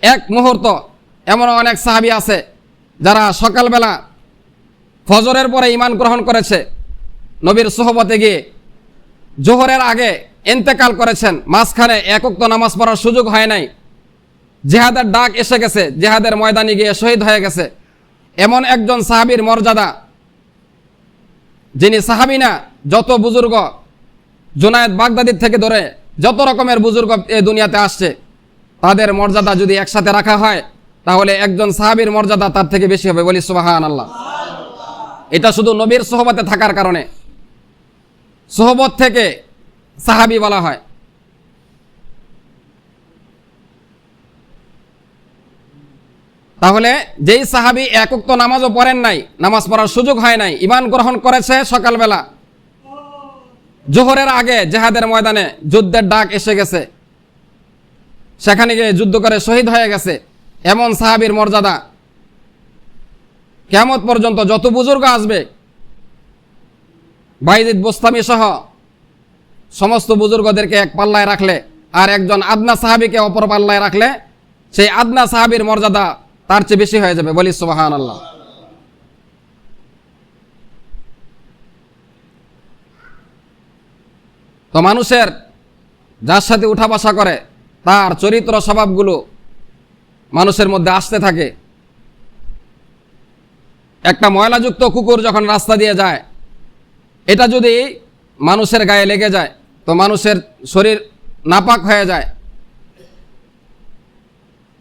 এক মুহূর্ত, এমন অনেক সাহাবী আছে যারা সকালবেলা ফজরের পরে ঈমান গ্রহণ করেছে, নবীর সোহবতে গিয়ে জোহরের আগে ইন্তেকাল করেছেন, মাঝখানে এক ওয়াক্ত নামাজ পড়ার সুযোগ হয় নাই। জিহাদের ডাক এসে গেছে, জিহাদের ময়দানে গিয়ে শহীদ হয়ে গেছে, এমন একজন সাহাবীর মর্যাদা, যিনি সাহাবী না, যত বুজুর্গ জুনায়েদ বাগদাদির থেকে ধরে যত রকমের বুজুর্গ এই দুনিয়াতে আসছে, তাদের মর্যাদা যদি একসাথে রাখা হয় তাহলে একজন সাহাবীর মর্যাদা তার থেকে বেশি হবে। বলি সুবহানাল্লাহ। এটা শুধু নবীর সোহবতে থাকার কারণে, সোহবত থেকে সাহাবী বলা হয়। তাহলে যেই সাহাবী এক ওয়াক্ত নামাজও পড়েন নাই, নামাজ পড়ার সুযোগ হয় নাই, ঈমান গ্রহণ করেছে সকালবেলা, জোহরের আগে জিহাদের ময়দানে যুদ্ধের ডাক এসে গেছে, সেখানে গিয়ে যুদ্ধ করে শহীদ হয়ে গেছে, এমন সাহাবীর মর্যাদা কিয়ামত পর্যন্ত যত বুজুর্গ আসবে, বাইজিদ বোস্তামি সহ সমস্ত বুজুর্গদেরকে এক পাল্লায় রাখলে আর একজন আদনা সাহাবীকে অপর পাল্লায় রাখলে সেই আদনা সাহাবীর মর্যাদা তার চেয়ে বেশি হয়ে যাবে। বলি সুবহানাল্লাহ। তো মানুষের যার সাথে উঠা বসা করে তার চরিত্র স্বভাবগুলো মানুষের মধ্যে আসতে থাকে। একটা ময়লাযুক্ত কুকুর যখন রাস্তা দিয়ে যায়, এটা যদি মানুষের গায়ে লেগে যায় তো মানুষের শরীর নাপাক হয়ে যায়।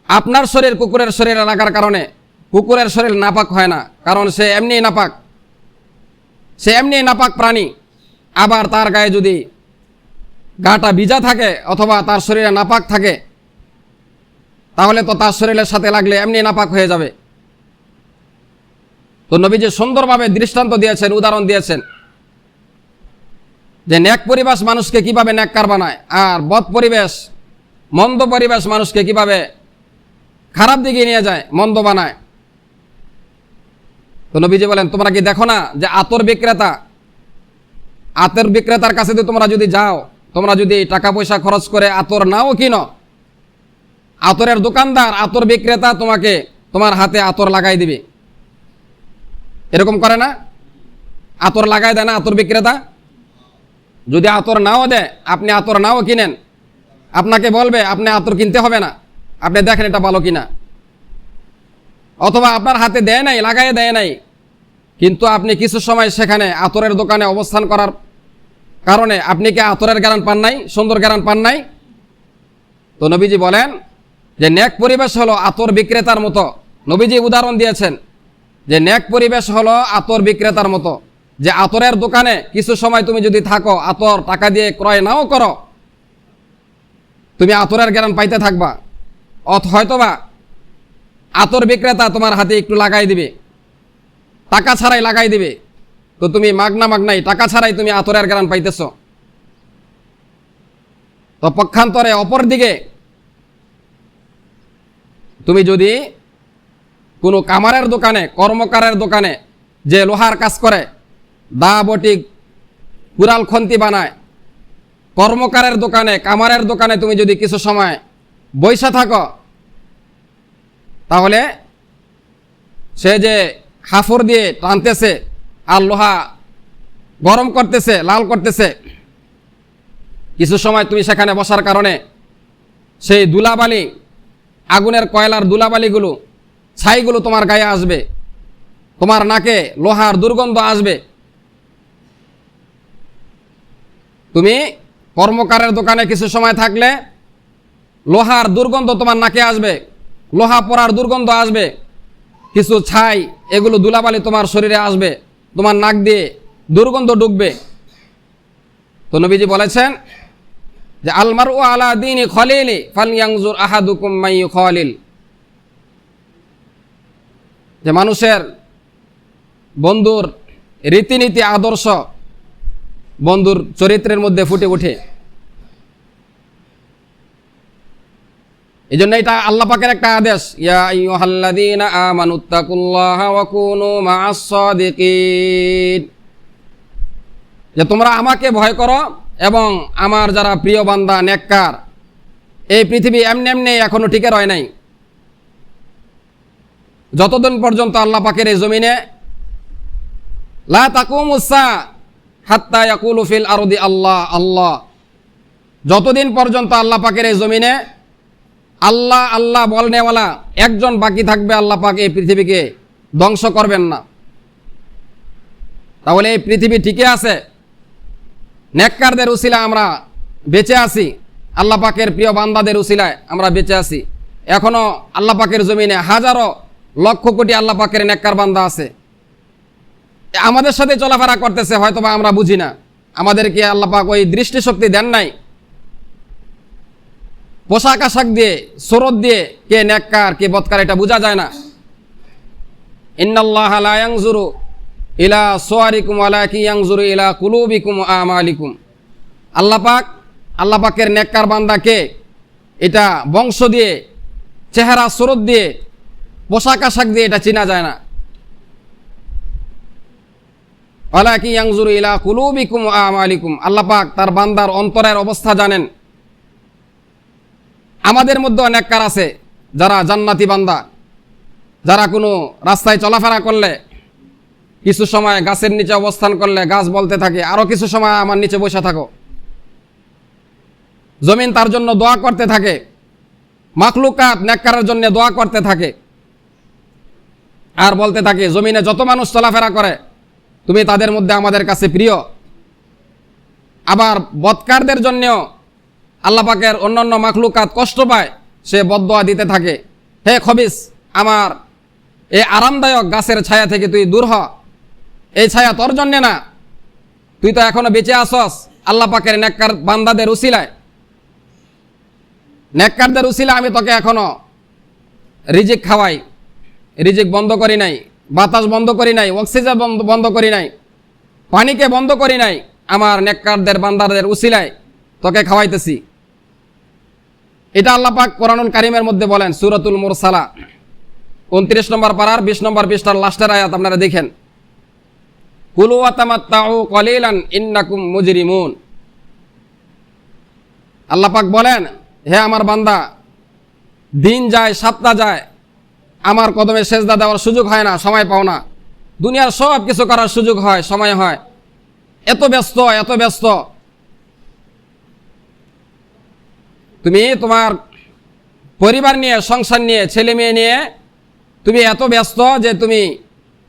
আপনার শরীর কুকুরের শরীরে লাগার কারণে কুকুরের শরীর নাপাক হয় না, কারণ সে এমনিই নাপাক, সে এমনিই নাপাক প্রাণী। আবার তার গায়ে যদি গাটা ভিজা থাকে অথবা তার শরীরে নাপাক থাকে তাহলে তো তার শরীরের সাথে লাগলে এমনি নাপাক হয়ে যাবে। তো নবীজি সুন্দরভাবে দৃষ্টান্ত দিয়েছেন, উদাহরণ দিয়েছেন যে নেক পরিবেশ মানুষকে কিভাবে নেককার বানায় আর বদ পরিবেশ, মন্দ পরিবেশ মানুষকে কিভাবে খারাপ দিকে নিয়ে যায়, মন্দ বানায়। তো নবীজি বলেন, তোমরা কি দেখো না যে আতর বিক্রেতার কাছে তোমরা যদি যাও, তোমরা যদি টাকা পয়সা খরচ করে আতর নাও কিনো, আতরের দোকানদার, আতর বিক্রেতা তোমাকে তোমার হাতে আতর লাগাই দিবে। এরকম করে না? আতর লাগাই দেয় না আতর বিক্রেতা? যদি আতর নাও দেয়, আপনি আতর নাও কিনেন, আপনাকে বলবে আপনি আতর কিনতে হবে না, আপনি দেখেন এটা ভালো কিনা। অথবা আপনার হাতে দেয় নাই, লাগাই দেয় নাই, কিন্তু আপনি কিছু সময় সেখানে আতরের দোকানে অবস্থান করার কারণে আপনি কি আতরের গ্যারান পান নাই, সুন্দর গ্যারান পান নাই? তো নবীজি বলেন যে নেক পরিবেশ হলো আতর বিক্রেতার মতো। নবীজি উদাহরণ দিয়েছেন যে নেক পরিবেশ হলো আতর বিক্রেতার মতো, যে আতরের দোকানে কিছু সময় তুমি যদি থাকো, আতর টাকা দিয়ে ক্রয় নাও করো, তুমি আতরের গ্যারান পাইতে থাকবা। হয়তোবা আতর বিক্রেতা তোমার হাতে একটু লাগাই দিবে, টাকা ছাড়াই লাগাই দিবে, তো তুমি মাগনাই টাকা ছাড়াই তুমি আতরের গ্যারান পাইতেছ। তো পক্ষান্তরে অপর দিকে তুমি যদি কোনো কামারের দোকানে, কর্মকারের দোকানে যে লোহার কাজ করে, দা বটি কুড়াল খন্তি বানায়, কর্মকারের দোকানে, কামারের দোকানে তুমি যদি কিছু সময় বইসা থাকো, তাহলে সে যে হাফর দিয়ে টানতেছে আর লোহা গরম করতেছে, লাল করতেছে, কিছু সময় তুমি সেখানে বসার কারণে সেই ধুলাবালি, আগুনের কয়লার ধুলাবালিগুলো, ছাইগুলো তোমার গায়ে আসবে, তোমার নাকে লোহার দুর্গন্ধ আসবে। তুমি কর্মকারের দোকানে কিছু সময় থাকলে লোহার দুর্গন্ধ তোমার নাকে আসবে, লোহা পোড়ার দুর্গন্ধ আসবে, কিছু ছাই, এগুলো ধুলাবালি তোমার শরীরে আসবে, তোমার নাক দিয়ে দুর্গন্ধ ঢুকবে। তো নবীজি বলেছেন যে আলমারু আলা দীনি খলিলি ফালয়ানজুর আহাদুকুম মান ইউখালিল, যে মানুষের বন্ধুর রীতিনীতি, আদর্শ বন্ধুর চরিত্রের মধ্যে ফুটে ওঠে। এই জন্য এটা আল্লাহ পাকের একটা আদেশ, ইয়া আইয়ুহাল্লাযীনা আমানুত্তাকুল্লাহা ওয়া কুনু মা'আস সাদিকিন, যে তোমরা আমাকে ভয় করো এবং আমার যারা প্রিয় বান্দা নেককার। এই পৃথিবী এমনি এমনি এখনো টিকে রয় নাই। যতদিন পর্যন্ত আল্লাহ পাকের এই জমিনে লা তাকুমুস সা হাত্তা ইয়াকুলু ফিল আরদি আল্লাহ আল্লাহ, যতদিন পর্যন্ত আল্লাহ পাকের এই জমিনে আল্লাহ আল্লাহ বলনেওয়ালা একজন বাকি থাকবে, আল্লাহ পাক এই পৃথিবীকে ধ্বংস করবেন না। তাহলে এই পৃথিবী ঠিকই আছে, নেককারদের উসিলায় আমরা বেঁচে আছি, আল্লাহ পাকের প্রিয় বান্দাদের উসিলায় আমরা বেঁচে আছি। এখনো আল্লাহ পাকের জমিনে হাজারো লক্ষ কোটি আল্লাহ পাকের নেককার বান্দা আছে, আমাদের সাথে চলাফেরা করতেছে, হয়তোবা আমরা বুঝি না। আমাদেরকে আল্লাহ পাক ওই দৃষ্টিশক্তি দেন নাই। পোশাক আশাক দিয়ে, সুরত দিয়ে কে নেককার কে বদকার এটা বোঝা যায় না। ইন্নাল্লাহা লা ইয়ানজুরু ইলা সুওয়ারিকুম ওয়ালাকিন ইয়ানজুরু ইলা কুলুবিকুম ওয়া আমালিকুম। আল্লাহ পাকের নেককার বান্দাকে এটা বংশ দিয়ে, চেহারা সুরত দিয়ে, পোশাক আশাক দিয়ে এটা চেনা যায় না। ওয়ালাকিন ইয়ানজুরু ইলা কুলুবিকুম ওয়া আমালিকুম। আল্লাহ পাক তার বান্দার অন্তরের অবস্থা জানেন। আমাদের মধ্যে নেককার আছে যারা জান্নাতি বান্দা, যারা কোনো রাস্তায় চলাফেরা করলে, কিছু সময় গাছের নিচে অবস্থান করলে গাছ বলতে থাকে, আরো কিছু সময় আমার নিচে বসে থাকো। জমিন তার জন্য দোয়া করতে থাকে, মাখলুকাত নেককারের জন্য দোয়া করতে থাকে, আর বলতে থাকে জমিনে যত মানুষ চলাফেরা করে তুমি তাদের মধ্যে আমাদের কাছে প্রিয়। আবার বদকারদের জন্যও আল্লাহ পাকের অন্যান্য মাখলুকাত কষ্ট পায়, সে বদদোয়া দিতে থাকে, হে খবিস, আমার এই আরামদায়ক গাছের ছায়া থেকে তুই দূর হ, এই ছায়া তোর জন্যে না, তুই তো এখনো বেঁচে আসস। আল্লাহ পাকের নেককার বান্দাদের উসিলায়, নেককারদের উসিলায় আমি তোকে এখনো রিজিক খাওয়াই, রিজিক বন্ধ করি নাই, বাতাস বন্ধ করি নাই, অক্সিজেন বন্ধ করি নাই, পানিকে বন্ধ করি নাই, আমার নেককারদের বান্দাদের উসিলায় তোকে খাওয়াইতেছি। এটা আল্লাহ পাক কোরআনুল কারীমের মধ্যে বলেন, সূরাতুল মুরসালা 29 নম্বর পারার 20 নম্বর পৃষ্ঠার লাস্টের আয়াত আপনারা দেখেন, কুলু ওয়া তামাত্তাউ কলিলান ইন্নাকুম মুজরিমুন। আল্লাহ পাক বলেন, হে আমার বান্দা, দিন যায়, সপ্তাহ যায়, আমার কদমে সেজদা দেওয়ার সুযোগ হয় না, সময় পাও না। দুনিয়ার সব কিছু করার সুযোগ হয়, সময় হয়, এত ব্যস্ত। তুমি তোমার পরিবার নিয়ে, সংসার নিয়ে, ছেলে মেয়ে নিয়ে তুমি এত ব্যস্ত যে তুমি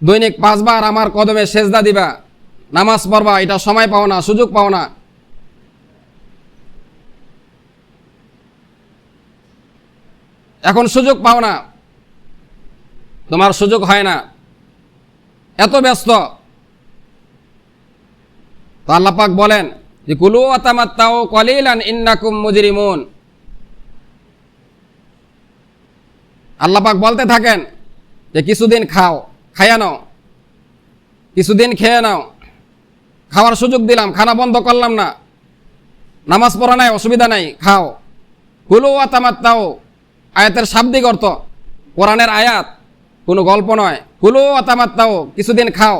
দৈনিক 5 বার আমার কদমে সেজদা দিবা, নামাজ পড়বা, এটা সময় পাও না, সুযোগ পাও না। এখন সুযোগ পাও না, তোমার সুযোগ হয় না, এত ব্যস্ত। তো আল্লাহ পাক বলেন যে কুলু ওয়া তামাত্তাউ কলিলান ইন্নাকুম মুজরিমুন। আল্লাহ পাক বলতে থাকেন যে কিছুদিন খাও, খাইয়া নাও, কিছুদিন খেয়ে নাও, খাওয়ার সুযোগ দিলাম, খানা বন্ধ করলাম না, নামাজ পড়া নাই, অসুবিধা নাই, খাও। কুলু ওয়া তামাত্তাউ আয়াতের শাব্দিক অর্থ, কোরআনের আয়াত, কোনো গল্প নয়। কুলু ওয়া তামাত্তাউ, কিছুদিন খাও,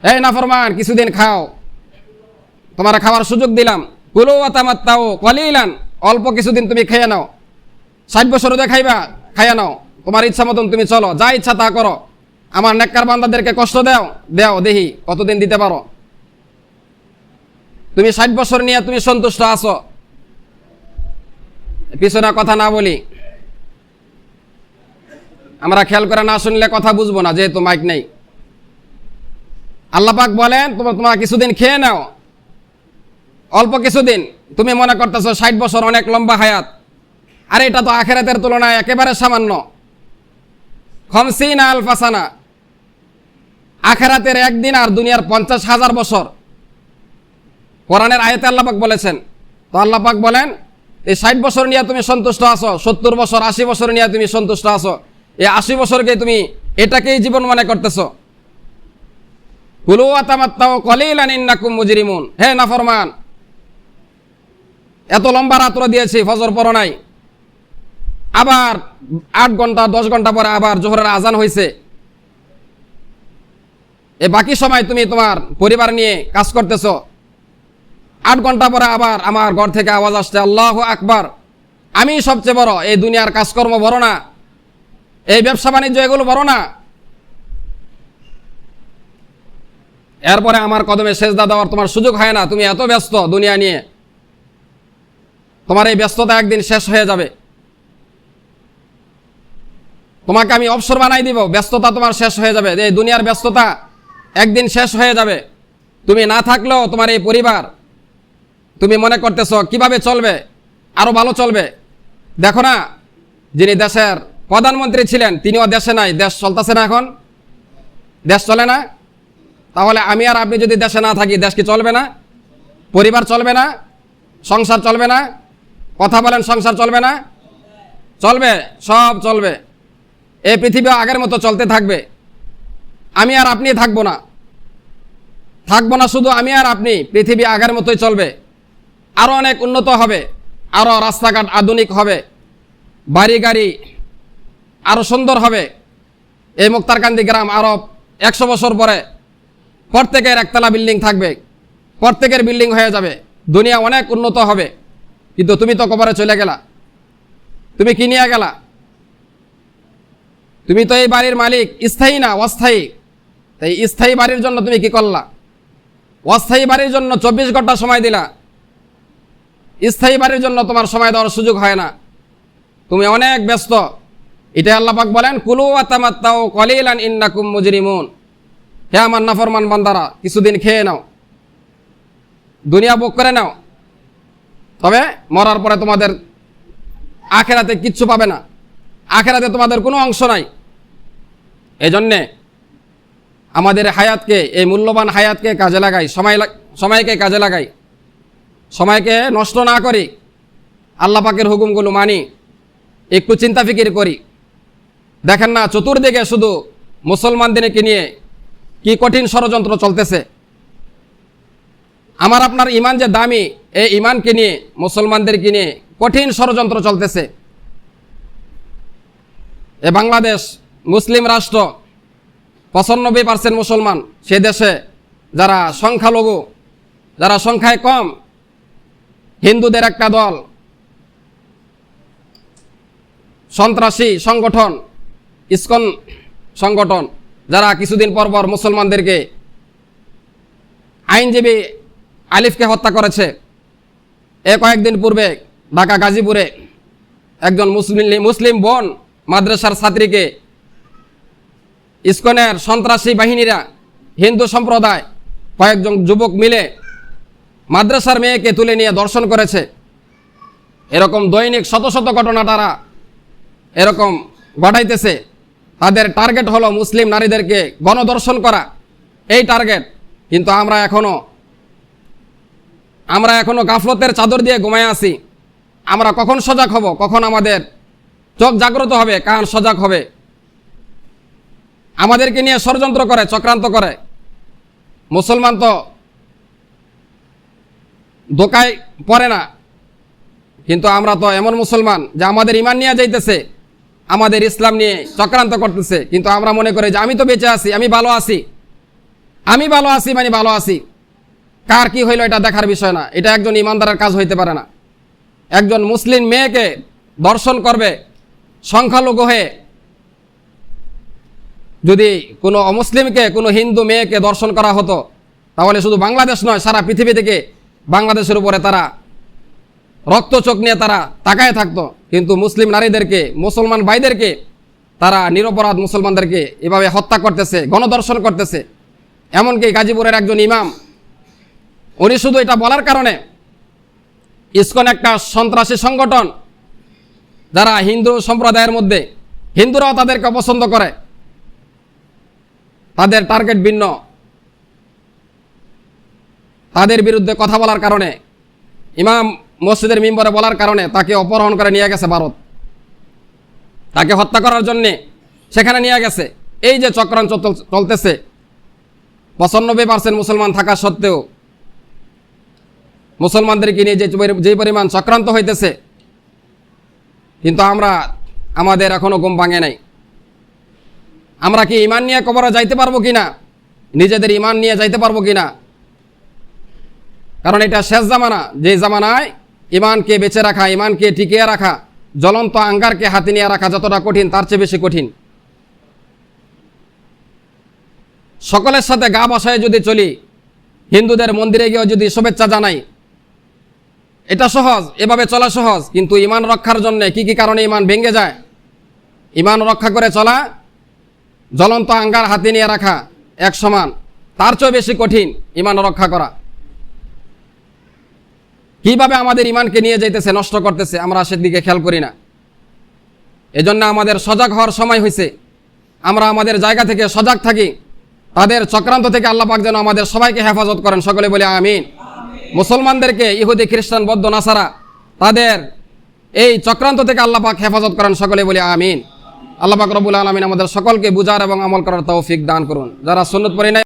এই নাফরমান কিছুদিন খাও, তোমার খাওয়ার সুযোগ দিলাম। কুলু ওয়া তামাত্তাউ কলিলান, অল্প কিছুদিন তুমি খেয়ে নাও, 60 বছর খাইবা, খাইয়া নাও, তোমার ইচ্ছা মতন তুমি চলো, যা ইচ্ছা তা করো, আমার নেককার বান্দাদেরকে কষ্ট দাও, দেখি কতদিন দিতে পারো। তুমি 60 বছর নিয়ে তুমি সন্তুষ্ট আছো। পিছনে কথা না বলি, আমরা খেয়াল করে না শুনলে কথা বুঝবো না, যেহেতু মাইক নেই। আল্লাহ পাক বলেন তোমরা কিছুদিন খেয়ে নাও, অল্প কিছুদিন। তুমি মনে করতেছো 60 বছর অনেক লম্বা হায়াত, আরে এটা তো আখিরাতের তুলনায় একেবারে সামান্য। 50 আলফা সানা, আখিরাতের একদিন আর দুনিয়ার 50,000 বছর। কোরআনের আয়াতে আল্লাহ পাক বলেছেন। তো আল্লাহ পাক বলেন এই 60 বছর নিয়ে তুমি সন্তুষ্ট আছো, 70 বছর 80 বছর নিয়ে তুমি সন্তুষ্ট আছো, এই 80 বছরকে তুমি এটাকেই জীবন মনে করতেছো। কুলু ওয়া তামাত্তাউ কলিলান ইন্নাকুম মুজরিমুন। হে নাফরমান, এত লম্বা রাত্র দিয়েছি, ফজর পড়ো নাই, আবার 8 ঘন্টা 10 ঘন্টা পরে আবার জোহরের আজান হয়েছে, এই বাকি সময় তুমি তোমার পরিবার নিয়ে কাজ করতেছো। 8 ঘন্টা পরে আবার আমার ঘর থেকে আওয়াজ আসছে আল্লাহু আকবার, আমি সবচেয়ে বড়, এই দুনিয়ার কাজকর্ম বড় না, এই ব্যবসা বাণিজ্য এগুলো বড় না। এরপরে আমার কদমে সেজদা দেওয়ার তোমার সুযোগ হয় না, তুমি এত ব্যস্ত দুনিয়া নিয়ে। তোমার এই ব্যস্ততা একদিন শেষ হয়ে যাবে। তোমাকে আমি অবসর বানাই দিব, ব্যস্ততা তোমার শেষ হয়ে যাবে। এই দুনিয়ার ব্যস্ততা একদিন শেষ হয়ে যাবে। তুমি না থাকলেও তোমার এই পরিবার, তুমি মনে করতেছো কিভাবে চলবে, আরো ভালো চলবে। দেখো না, যিনি দেশের প্রধানমন্ত্রী ছিলেন তিনিও দেশে নাই, দেশ চলতেছে না, এখন দেশ চলে না। তাহলে আমি আর আপনি যদি দেশে না থাকি, দেশ কি চলবে না? পরিবার চলবে না? সংসার চলবে না? কথা বলেন, সংসার চলবে না? চলবে, সব চলবে। এই পৃথিবী আগের মতো চলতে থাকবে। আমি আর আপনি থাকবো না, থাকবো না শুধু আমি আর আপনি, পৃথিবী আগের মতোই চলবে। আরো অনেক উন্নত হবে, আরো রাস্তাঘাট আধুনিক হবে, বাড়ি গাড়ি আরো সুন্দর হবে। এই মুক্তারকান্দি গ্রাম আরো 100 বছর পরে প্রত্যেকের একতলা বিল্ডিং থাকবে, প্রত্যেকের বিল্ডিং হয়ে যাবে, দুনিয়া অনেক উন্নত হবে। কিন্তু তুমি তো কবরে চলে গেলা, তুমি কি নিয়ে গেলা? তুমি তো এই বাড়ির মালিক, স্থায়ী না, অস্থায়ী। তাই স্থায়ী বাড়ির জন্য তুমি কি করলা? অস্থায়ী বাড়ির জন্য 24 ঘন্টা সময় দিলা, স্থায়ী বাড়ির জন্য তোমার সময় দেওয়ার সুযোগ হয় না, তুমি অনেক ব্যস্ত। এটা আল্লাহ পাক বলেন, কুলু ওয়া তামাত্তাউ কলিলান ইন্নাকুম মুজরিমুন। হে আমার নাফরমান বান্দারা, কিছুদিন খেয়ে নাও, দুনিয়া ভোগ করে নাও, তবে মরার পরে তোমাদের আখেরাতে কিচ্ছু পাবে না, আখেরাতে তোমাদের কোনো অংশ নাই। এই জন্যে আমাদের হায়াতকে, এই মূল্যবান হায়াতকে কাজে লাগাই, সময়কে কাজে লাগাই, সময়কে নষ্ট না করি, আল্লাহ পাকের হুকুমগুলো মানি, একটু চিন্তা ফিকির করি। দেখেন না, চতুর্দিকে শুধু মুসলমানদেরকে নিয়ে কি কঠিন ষড়যন্ত্র চলতেছে। আমার আপনার ইমান যে দামি, এই ইমানকে নিয়ে, মুসলমানদেরকে নিয়ে কঠিন ষড়যন্ত্র চলতেছে। এ বাংলাদেশ মুসলিম রাষ্ট্র, 95% মুসলমান। সে দেশে যারা সংখ্যালঘু, যারা সংখ্যায় কম, হিন্দুদের একটা দল, সন্ত্রাসী সংগঠন, ইসকন সংগঠন, যারা কিছুদিন পর পর মুসলমানদেরকে, আইনজীবী আলিফকে হত্যা করেছে। কয়েকদিন পূর্বে ঢাকা গাজীপুরে একজন মুসলিম বোন মাদ্রাসার ছাত্রীকে ইসকনের সন্ত্রাসী বাহিনীরা, হিন্দু সম্প্রদায় কয়েকজন যুবক মিলে মাদ্রাসার মেয়েকে তুলে নিয়ে ধর্ষণ করেছে। এরকম দৈনিক শত শত ঘটনা তারা এরকম ঘটাইতেছে। তাদের টার্গেট হলো মুসলিম নারীদেরকে গণধর্ষণ করা, এই টার্গেট। কিন্তু আমরা এখনো গাফলতের চাদর দিয়ে ঘুমায় আছি। আমরা কখন সজাগ হব, কখন আমাদের চোখ জাগ্রত হবে, কান সজাগ হবে? আমাদেরকে নিয়ে ষড়যন্ত্র করে, চক্রান্ত করে। মুসলমান তো ধোকায় পড়ে না, কিন্তু আমরা তো এমন মুসলমান যে আমাদের ইমান নিয়ে যাইতেছে, আমাদের ইসলাম নিয়ে চক্রান্ত করতেছে। কিন্তু আমরা মনে করি যে আমি তো বেঁচে আছি, আমি ভালো আছি, আমি ভালো আছি মানে ভালো আছি। কার কি হইল এটা দেখার বিষয় না, এটা একজন ইমানদারের কাজ হইতে পারে না। একজন মুসলিম মেয়েকে ধর্ষণ করবে সংখ্যালঘু হয়ে। যদি কোনো অমুসলিমকে, কোনো হিন্দু মেয়েকে ধর্ষণ করা হতো, তাহলে শুধু বাংলাদেশ নয়, সারা পৃথিবী থেকে বাংলাদেশের উপরে তারা রক্ত চোখ নিয়ে তারা তাকায় থাকতো। কিন্তু মুসলিম নারীদেরকে, মুসলমান ভাইদেরকে, তারা নিরপরাধ মুসলমানদেরকে এভাবে হত্যা করতেছে, গণধর্ষণ করতেছে। এমনকি গাজীপুরের একজন ইমাম, উনি শুধু এটা বলার কারণে, ইসকন একটা সন্ত্রাসী সংগঠন, যারা হিন্দু সম্প্রদায়ের মধ্যে, হিন্দুরাও তাদেরকে অপছন্দ করে, তাদের টার্গেট ভিন্ন, তাদের বিরুদ্ধে কথা বলার কারণে, ইমাম মসজিদের মিম্বরে বলার কারণে তাকে অপহরণ করে নিয়ে গেছে ভারত, তাকে হত্যা করার জন্যে সেখানে নিয়ে গেছে। এই যে চক্রান্ত চলতেছে, 95% মুসলমান থাকা সত্ত্বেও মুসলমানদেরকে নিয়ে যে পরিমাণ চক্রান্ত হইতেছে, কিন্তু আমাদের এখনো ঘুম ভাঙে নাই। আমরা কি ইমান নিয়ে কবরে যাইতে পারবো কিনা, নিজেদের ইমান নিয়ে যাইতে পারবো কিনা? কারণ এটা শেষ জামানা, যে জামানায় ইমানকে বেঁচে রাখা, ইমানকে টিকিয়ে রাখা, জ্বলন্ত আঙ্গারকে হাতে নিয়ে রাখা যতটা কঠিন, তার চেয়ে বেশি কঠিন। সকলের সাথে গা বসায় যদি চলি, হিন্দুদের মন্দিরে গিয়েও যদি শুভেচ্ছা জানাই, এটা সহজ, এভাবে চলা সহজ। কিন্তু ইমান রক্ষার জন্য কি কি কারণে ইমান ভেঙে যায়, ইমান রক্ষা করে চলা জ্বলন্ত আঙ্গার হাতে নিয়ে রাখা এক সমান, তার চেয়ে বেশি কঠিন ইমান রক্ষা করা। কিভাবে আমাদের ইমানকে নিয়ে যাইতেছে, নষ্ট করতেছে, আমরা সেদিকে খেয়াল করি না। এজন্য আমাদের সজাগ হওয়ার সময় হয়েছে। আমরা আমাদের জায়গা থেকে সজাগ থাকি, তাদের চক্রান্ত থেকে আল্লাহ পাক যেন আমাদের সবাইকে হেফাজত করেন, সকলে বলে আমিন। মুসলমানদেরকে ইহুদি খ্রিস্টান বৌদ্ধ নাসারা তাদের এই চক্রান্ত থেকে আল্লাহ পাক হেফাজত করেন, সকলে বলে আমিন। আল্লাহ পাক রব্বুল আলামিন আমাদের সকলকে বুঝার এবং আমল করার তৌফিক দান করুন। যারা সুন্নাত পড়ে নাই